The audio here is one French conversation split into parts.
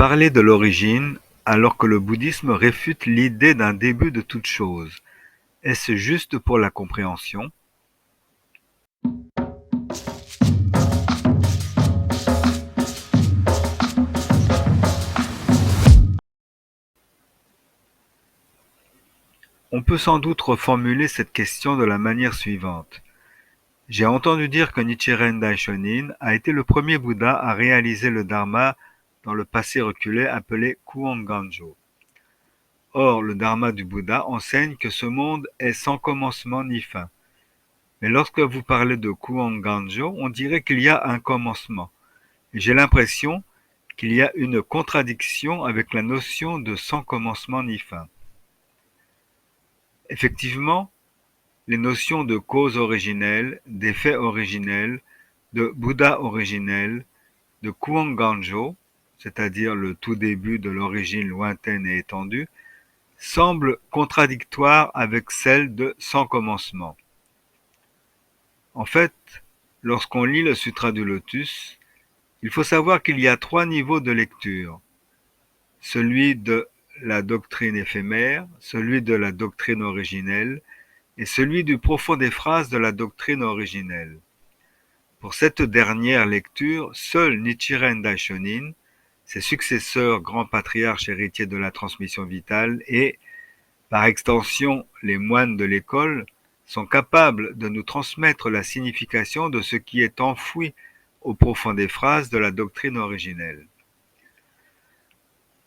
Parler de l'origine, alors que le bouddhisme réfute l'idée d'un début de toute chose, est-ce juste pour la compréhension? On peut sans doute reformuler cette question de la manière suivante. J'ai entendu dire que Nichiren Daishonin a été le premier Bouddha à réaliser le Dharma dans le passé reculé appelé Kuon-Ganjo. Or, le Dharma du Bouddha enseigne que ce monde est sans commencement ni fin. Mais lorsque vous parlez de Kuon-Ganjo, on dirait qu'il y a un commencement. Et j'ai l'impression qu'il y a une contradiction avec la notion de sans commencement ni fin. Effectivement, les notions de cause originelle, d'effet originel, de Bouddha originel, de Kuon-Ganjo, c'est-à-dire le tout début de l'origine lointaine et étendue, semblent contradictoires avec celles de sans commencement. En fait, lorsqu'on lit le Sutra du Lotus, il faut savoir qu'il y a trois niveaux de lecture. Celui de la doctrine éphémère, celui de la doctrine originelle et celui du profond des phrases de la doctrine originelle. Pour cette dernière lecture, seul Nichiren Daishonin, ses successeurs grands patriarches héritiers de la transmission vitale et, par extension, les moines de l'école, sont capables de nous transmettre la signification de ce qui est enfoui au profond des phrases de la doctrine originelle.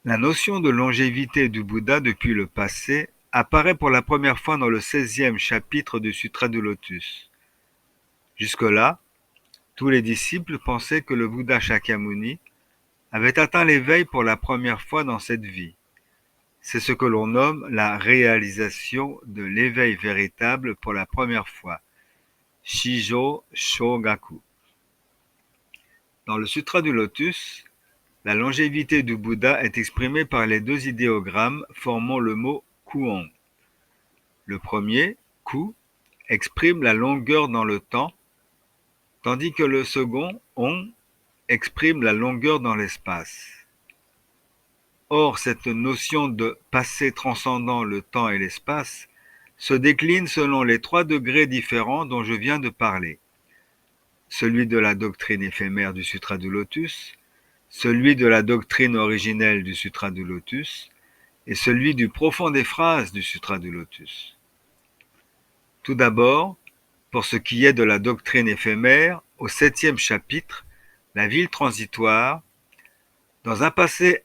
La notion de longévité du Bouddha depuis le passé apparaît pour la première fois dans le 16e chapitre du Sutra du Lotus. Jusque-là, tous les disciples pensaient que le Bouddha Shakyamuni avait atteint l'éveil pour la première fois dans cette vie. C'est ce que l'on nomme la réalisation de l'éveil véritable pour la première fois, Shijo Shogaku. Dans le Sutra du Lotus, la longévité du Bouddha est exprimée par les deux idéogrammes formant le mot Kuon. Le premier, Ku, exprime la longueur dans le temps, tandis que le second, On, exprime la longueur dans l'espace. Or, cette notion de passé transcendant le temps et l'espace se décline selon les trois degrés différents dont je viens de parler. Celui de la doctrine éphémère du Sutra du Lotus, celui de la doctrine originelle du Sutra du Lotus et celui du profond des phrases du Sutra du Lotus. Tout d'abord, pour ce qui est de la doctrine éphémère, au 7e chapitre, la ville transitoire, dans un passé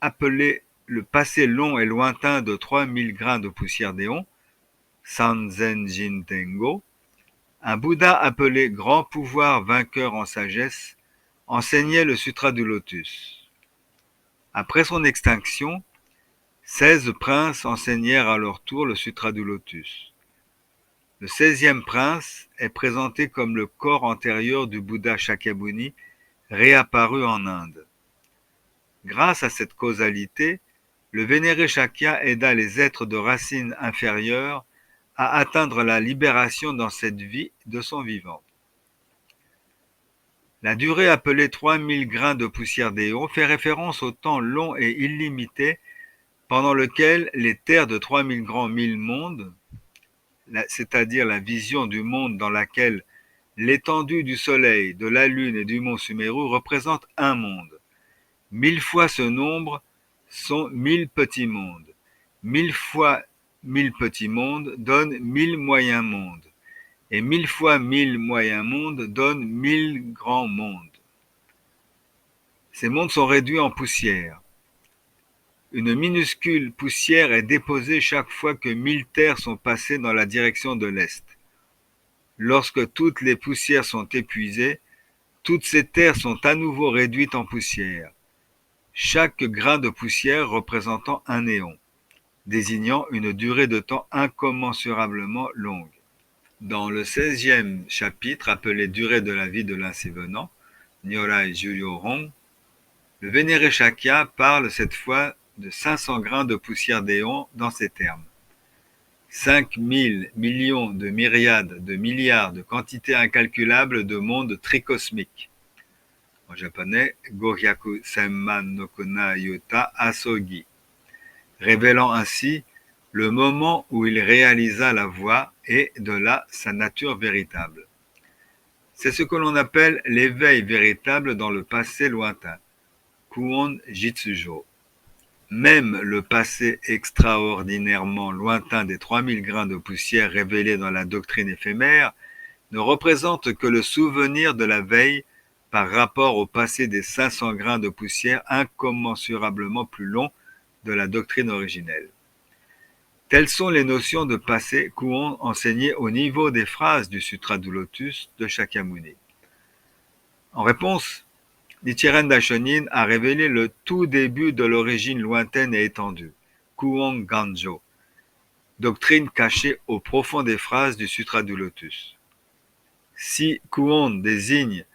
appelé le passé long et lointain de 3000 grains de poussière d'éon, Sanzen Jintengo, un Bouddha appelé grand pouvoir vainqueur en sagesse, enseignait le Sutra du Lotus. Après son extinction, 16 princes enseignèrent à leur tour le Sutra du Lotus. Le 16e prince est présenté comme le corps antérieur du Bouddha Shakyamuni réapparu en Inde. Grâce à cette causalité, le vénéré Shakya aida les êtres de racines inférieures à atteindre la libération dans cette vie de son vivant. La durée appelée 3000 grains de poussière d'éon fait référence au temps long et illimité pendant lequel les terres de 3000 grands mille mondes, c'est-à-dire la vision du monde dans laquelle l'étendue du soleil, de la lune et du mont Sumeru représente un monde. 1000 fois ce nombre sont 1000 petits mondes. 1000 fois 1000 petits mondes donnent 1000 moyens mondes. Et 1000 fois 1000 moyens mondes donnent 1000 grands mondes. Ces mondes sont réduits en poussière. Une minuscule poussière est déposée chaque fois que 1000 terres sont passées dans la direction de l'est. Lorsque toutes les poussières sont épuisées, toutes ces terres sont à nouveau réduites en poussière. Chaque grain de poussière représentant un éon, désignant une durée de temps incommensurablement longue. Dans le 16e chapitre appelé Durée de la vie de l'insévenant, Nyorai Juryo-hon, le vénéré Shakya parle cette fois de 500 grains de poussière d'éon dans ces termes. 5000 millions de myriades de milliards de quantités incalculables de mondes tricosmiques. en japonais Gohyaku Senman no Kona Yuta Asogi, révélant ainsi le moment où il réalisa la voie et de là sa nature véritable. C'est ce que l'on appelle l'éveil véritable dans le passé lointain, Kuon Jitsujo. Même le passé extraordinairement lointain des 3000 grains de poussière révélés dans la doctrine éphémère ne représente que le souvenir de la veille par rapport au passé des 500 grains de poussière incommensurablement plus long de la doctrine originelle. Telles sont les notions de passé Kuon enseignées au niveau des phrases du Sutra du Lotus de Shakyamuni. En réponse, Nichiren Daishonin a révélé le tout début de l'origine lointaine et étendue, Kuon Ganjo, doctrine cachée au profond des phrases du Sutra du Lotus. Si Kuon désigne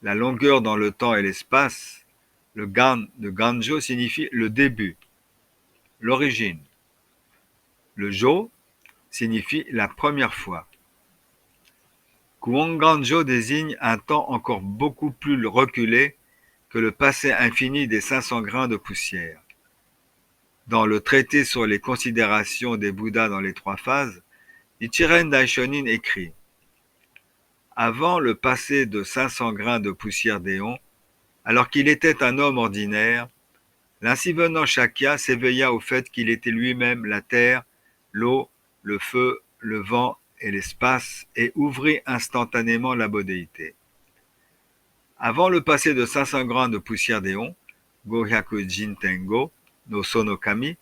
la longueur dans le temps et l'espace, le Gan de Ganjo signifie le début, l'origine. Le Jo signifie la première fois. Kuon Ganjo désigne un temps encore beaucoup plus reculé que le passé infini des 500 grains de poussière. Dans le traité sur les considérations des Bouddhas dans les 3 phases, Nichiren Daishonin écrit « Avant le passé de 500 grains de poussière d'éon, alors qu'il était un homme ordinaire, l'ainsi venant Shakya s'éveilla au fait qu'il était lui-même la terre, l'eau, le feu, le vent et l'espace et ouvrit instantanément la bodhéité. Avant le passé de 500 grains de poussière d'éon, Gohyaku Jintengo no Sonokami,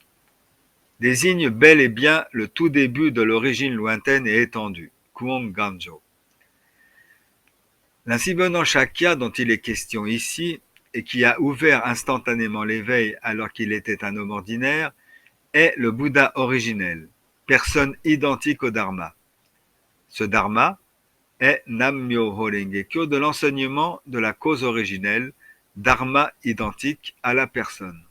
désigne bel et bien le tout début de l'origine lointaine et étendue, Kuon Ganjo. L'ainsi venant Shakya dont il est question ici, et qui a ouvert instantanément l'éveil alors qu'il était un homme ordinaire, est le Bouddha originel, personne identique au Dharma. Ce Dharma est Nam-myoho Renge-kyo de l'enseignement de la cause originelle, Dharma identique à la personne.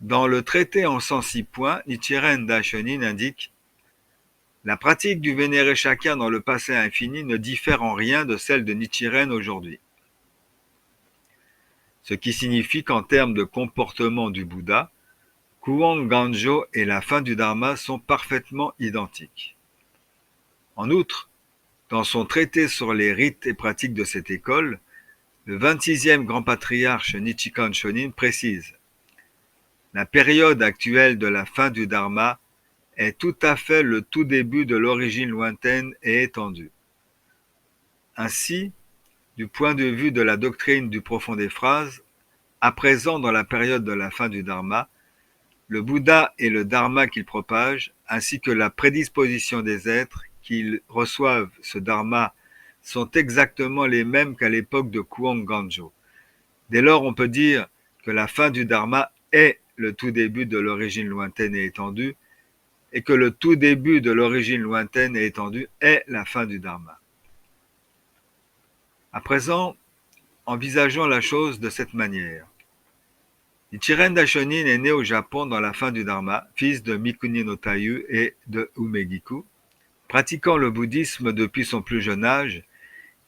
Dans le traité en 106 points, Nichiren Daishonin indique « La pratique du vénéré Shakya dans le passé infini ne diffère en rien de celle de Nichiren aujourd'hui. » Ce qui signifie qu'en termes de comportement du Bouddha, Kuon Ganjo et la fin du Dharma sont parfaitement identiques. En outre, dans son traité sur les rites et pratiques de cette école, le 26e grand patriarche Nichikan Shonin précise « La période actuelle de la fin du Dharma est tout à fait le tout début de l'origine lointaine et étendue. » Ainsi, du point de vue de la doctrine du profond des phrases, à présent dans la période de la fin du Dharma, le Bouddha et le Dharma qu'il propage, ainsi que la prédisposition des êtres qui reçoivent ce Dharma sont exactement les mêmes qu'à l'époque de Kuon Ganjo. Dès lors, on peut dire que la fin du Dharma est le tout début de l'origine lointaine et étendue, et que le tout début de l'origine lointaine et étendue est la fin du Dharma. À présent, envisageons la chose de cette manière. Nichiren Daishonin est né au Japon dans la fin du Dharma, fils de Mikuni no Taiyu et de Umegiku. Pratiquant le bouddhisme depuis son plus jeune âge,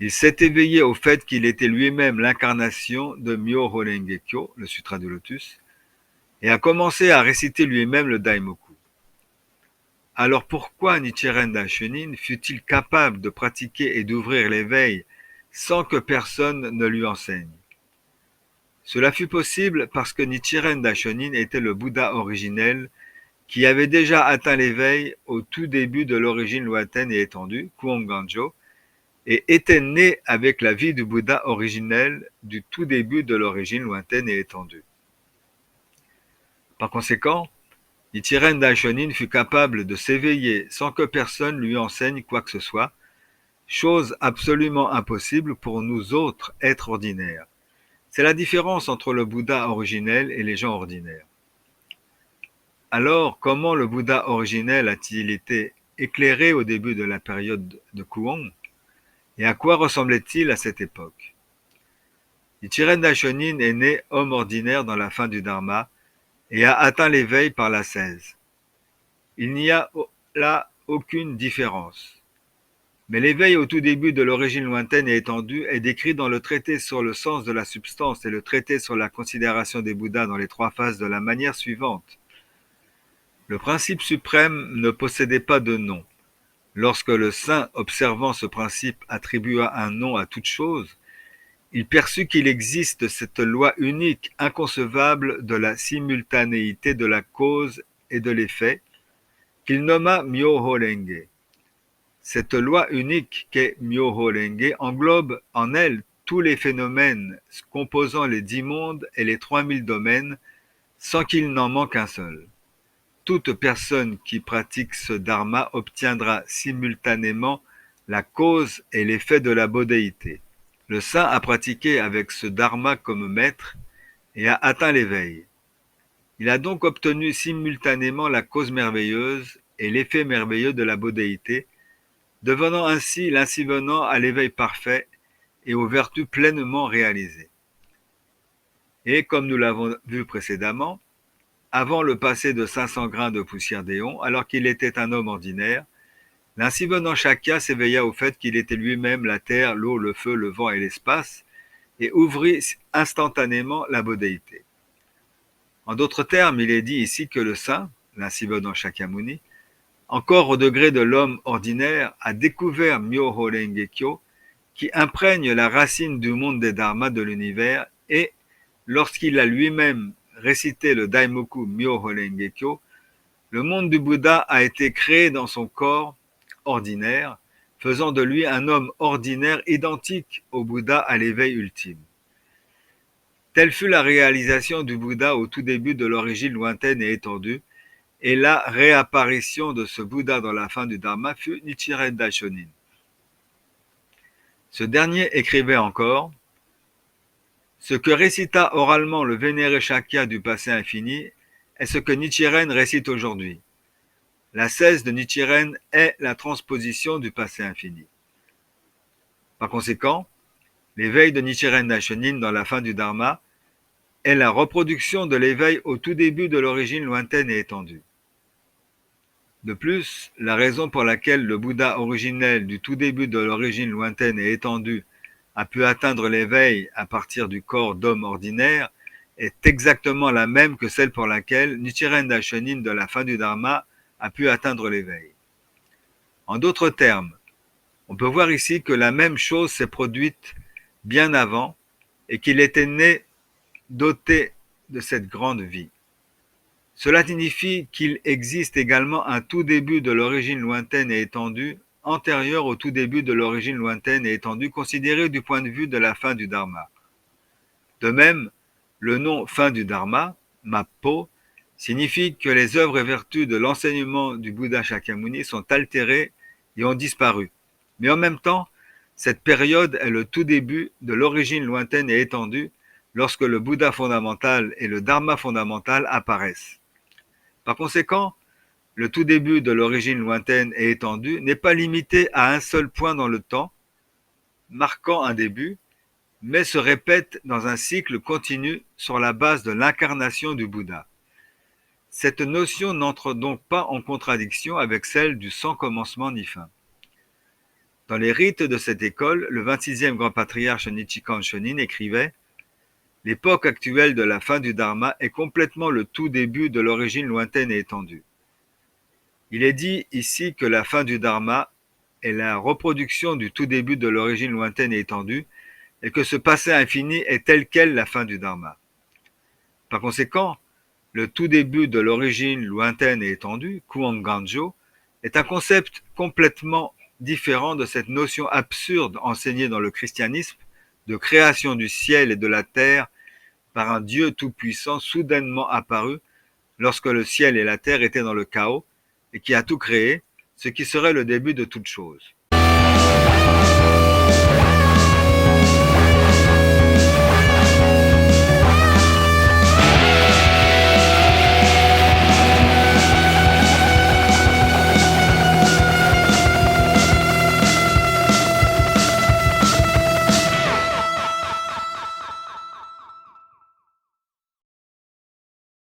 il s'est éveillé au fait qu'il était lui-même l'incarnation de Myoho Renge-kyo, le Sutra du Lotus, et a commencé à réciter lui-même le Daimoku. Alors pourquoi Nichiren Daishonin fut-il capable de pratiquer et d'ouvrir l'éveil sans que personne ne lui enseigne? Cela fut possible parce que Nichiren Daishonin était le Bouddha originel qui avait déjà atteint l'éveil au tout début de l'origine lointaine et étendue, Kuon Ganjo, et était né avec la vie du Bouddha originel du tout début de l'origine lointaine et étendue. Par conséquent, Nichiren Daishonin fut capable de s'éveiller sans que personne lui enseigne quoi que ce soit, chose absolument impossible pour nous autres êtres ordinaires. C'est la différence entre le Bouddha originel et les gens ordinaires. Alors, comment le Bouddha originel a-t-il été éclairé au début de la période de Kuon? Et à quoi ressemblait-il à cette époque? Nichiren Daishonin est né homme ordinaire dans la fin du Dharma et a atteint l'éveil par l'ascèse. Il n'y a là aucune différence. Mais l'éveil au tout début de l'origine lointaine et étendue est décrit dans le traité sur le sens de la substance et le traité sur la considération des Bouddhas dans les 3 phases de la manière suivante. Le principe suprême ne possédait pas de nom. Lorsque le saint, observant ce principe, attribua un nom à toute chose, il perçut qu'il existe cette loi unique, inconcevable de la simultanéité de la cause et de l'effet, qu'il nomma Myoho Renge. Cette loi unique qu'est Myoho Renge englobe en elle tous les phénomènes composant les 10 mondes et les 3000 domaines, sans qu'il n'en manque un seul. Toute personne qui pratique ce dharma obtiendra simultanément la cause et l'effet de la bodhéité. Le saint a pratiqué avec ce dharma comme maître et a atteint l'éveil. Il a donc obtenu simultanément la cause merveilleuse et l'effet merveilleux de la bodhéité, devenant ainsi l'ainsi venant à l'éveil parfait et aux vertus pleinement réalisées. Et comme nous l'avons vu précédemment, avant le passé de 500 grains de poussière d'éon, alors qu'il était un homme ordinaire, l'ainsi venant Shakya s'éveilla au fait qu'il était lui-même la terre, l'eau, le feu, le vent et l'espace, et ouvrit instantanément la bodhéité. En d'autres termes, il est dit ici que le saint, l'ainsi venant Shakyamuni, encore au degré de l'homme ordinaire, a découvert Myoho Renge Kyo, qui imprègne la racine du monde des dharmas de l'univers, et, lorsqu'il a lui-même récité le Daimoku Myoho Renge Kyo, le monde du Bouddha a été créé dans son corps ordinaire, faisant de lui un homme ordinaire identique au Bouddha à l'éveil ultime. Telle fut la réalisation du Bouddha au tout début de l'origine lointaine et étendue, et la réapparition de ce Bouddha dans la fin du Dharma fut Nichiren Daishonin. Ce dernier écrivait encore « Ce que récita oralement le vénéré Shakya du passé infini est ce que Nichiren récite aujourd'hui. La cesse de Nichiren est la transposition du passé infini. » Par conséquent, l'éveil de Nichiren Daishonin dans la fin du Dharma est la reproduction de l'éveil au tout début de l'origine lointaine et étendue. De plus, la raison pour laquelle le Bouddha originel du tout début de l'origine lointaine et étendue a pu atteindre l'éveil à partir du corps d'homme ordinaire est exactement la même que celle pour laquelle Nichiren Daishonin de la fin du Dharma a pu atteindre l'éveil. En d'autres termes, on peut voir ici que la même chose s'est produite bien avant et qu'il était né doté de cette grande vie. Cela signifie qu'il existe également un tout début de l'origine lointaine et étendue, antérieur au tout début de l'origine lointaine et étendue, considéré du point de vue de la fin du Dharma. De même, le nom fin du Dharma, Mappo, signifie que les œuvres et vertus de l'enseignement du Bouddha Shakyamuni sont altérées et ont disparu. Mais en même temps, cette période est le tout début de l'origine lointaine et étendue, lorsque le Bouddha fondamental et le Dharma fondamental apparaissent. Par conséquent, le tout début de l'origine lointaine et étendue n'est pas limité à un seul point dans le temps, marquant un début, mais se répète dans un cycle continu sur la base de l'incarnation du Bouddha. Cette notion n'entre donc pas en contradiction avec celle du sans commencement ni fin. Dans les rites de cette école, le 26e grand patriarche Nichikan Shonin écrivait « L'époque actuelle de la fin du Dharma est complètement le tout début de l'origine lointaine et étendue. » Il est dit ici que la fin du Dharma est la reproduction du tout début de l'origine lointaine et étendue, et que ce passé infini est tel quel la fin du Dharma. Par conséquent, le tout début de l'origine lointaine et étendue, Kuan-Ganjo, est un concept complètement différent de cette notion absurde enseignée dans le christianisme de création du ciel et de la terre par un Dieu tout-puissant soudainement apparu lorsque le ciel et la terre étaient dans le chaos et qui a tout créé, ce qui serait le début de toute chose.